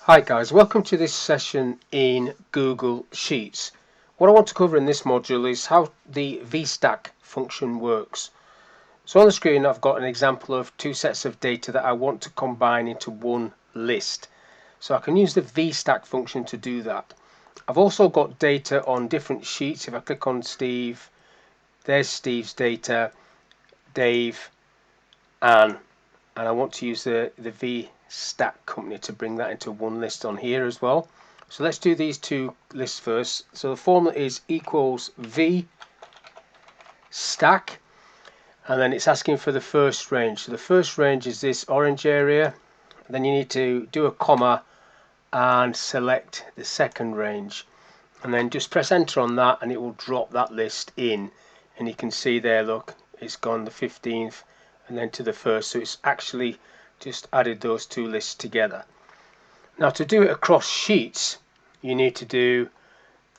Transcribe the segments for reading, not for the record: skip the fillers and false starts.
Hi guys, welcome to this session in Google Sheets. What I want to cover in this module is how the VStack function works. So on the screen I've got an example of two sets of data that I want to combine into one list. So I can use the VStack function to do that. I've also got data on different sheets. If I click on Steve, there's Steve's data, Dave, Anne, and I want to use the VStack company to bring that into one list on here as well. So let's do these two lists first. So the formula is equals VStack, and then it's asking for the first range. So the first range is this orange area. Then you need to do a comma and select the second range, and then just press enter on that and it will drop that list in, and you can see there, look, it's gone the 15th and then to the first, so it's actually just added those two lists together. Now to do it across sheets you need to do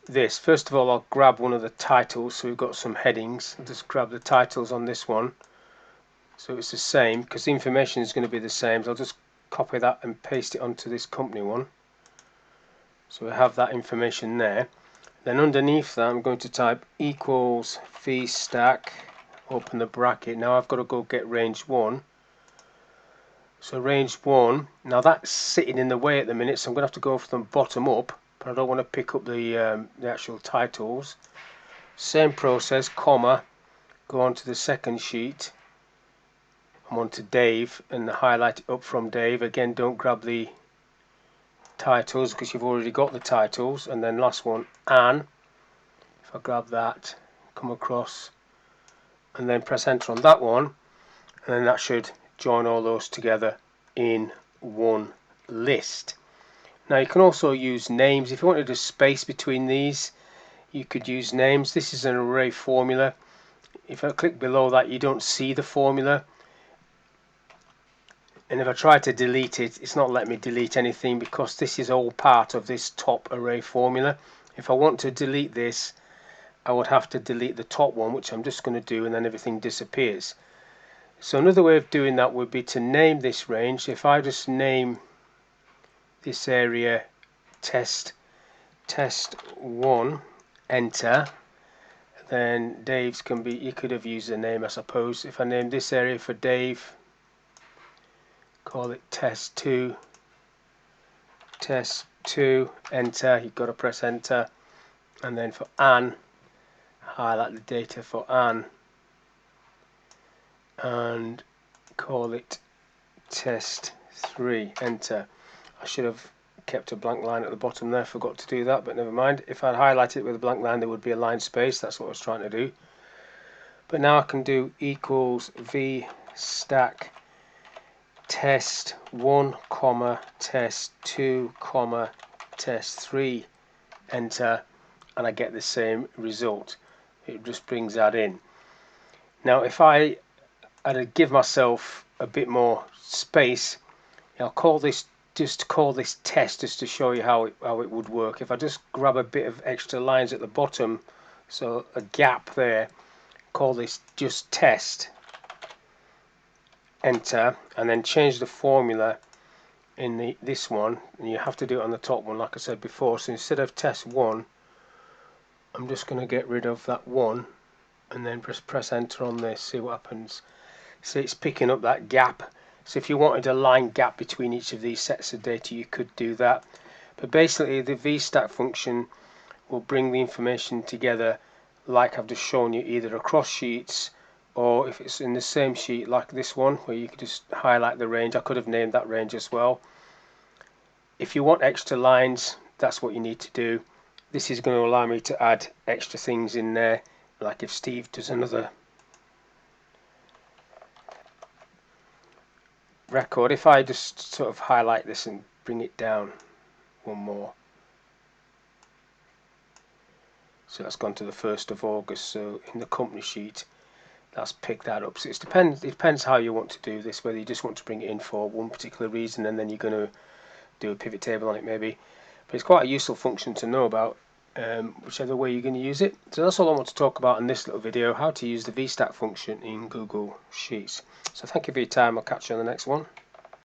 this. First of all, I'll grab one of the titles, so we've got some headings. I'll just grab the titles on this one so it's the same, because the information is going to be the same. So I'll just copy that and paste it onto this company one, so we have that information there. Then underneath that I'm going to type equals VStack, open the bracket. Now I've got to go get range 1. So range 1, now that's sitting in the way at the minute, so I'm going to have to go from bottom up, but I don't want to pick up the actual titles. Same process, comma, go on to the second sheet. I'm on to Dave and highlight it up from Dave. Again, don't grab the titles because you've already got the titles. And then last one, Anne. If I grab that, come across and then press enter on that one, and then that should join all those together in one list. Now you can also use names. If you wanted a space between these, you could use names. This is an array formula. If I click below that, you don't see the formula, and if I try to delete it, it's not letting me delete anything because this is all part of this top array formula. If I want to delete this, I would have to delete the top one, which I'm just going to do, and then everything disappears. So another way of doing that would be to name this range. If I just name this area test 1, enter, then Dave's can be, you could have used a name I suppose. If I name this area for Dave, call it test 2, enter, you've got to press enter. And then for Anne, highlight the data for Anne and call it test 3, enter. I should have kept a blank line at the bottom there, forgot to do that, but never mind. If I'd highlighted it with a blank line there would be a line space, that's what I was trying to do. But now I can do equals VStack test 1, comma, test 2, comma, test 3, enter, and I get the same result. It just brings that in. Now if I had to give myself a bit more space, I'll call this test just to show you how it would work. If I just grab a bit of extra lines at the bottom, so a gap there, call this just test, enter, and then change the formula in this one, and you have to do it on the top one like I said before. So instead of test 1, I'm just going to get rid of that 1 and then press enter on this, see what happens. See, it's picking up that gap. So if you wanted a line gap between each of these sets of data, you could do that. But basically the VStack function will bring the information together like I've just shown you, either across sheets or if it's in the same sheet like this one where you could just highlight the range. I could have named that range as well. If you want extra lines, that's what you need to do. This is going to allow me to add extra things in there, like if Steve does another record. If I just sort of highlight this and bring it down one more, so that's gone to the 1st of August, so in the company sheet that's picked that up. So it depends how you want to do this, whether you just want to bring it in for one particular reason and then you're going to do a pivot table on it maybe. But it's quite a useful function to know about, whichever way you're going to use it. So that's all I want to talk about in this little video, how to use the VStack function in Google Sheets. So thank you for your time, I'll catch you on the next one.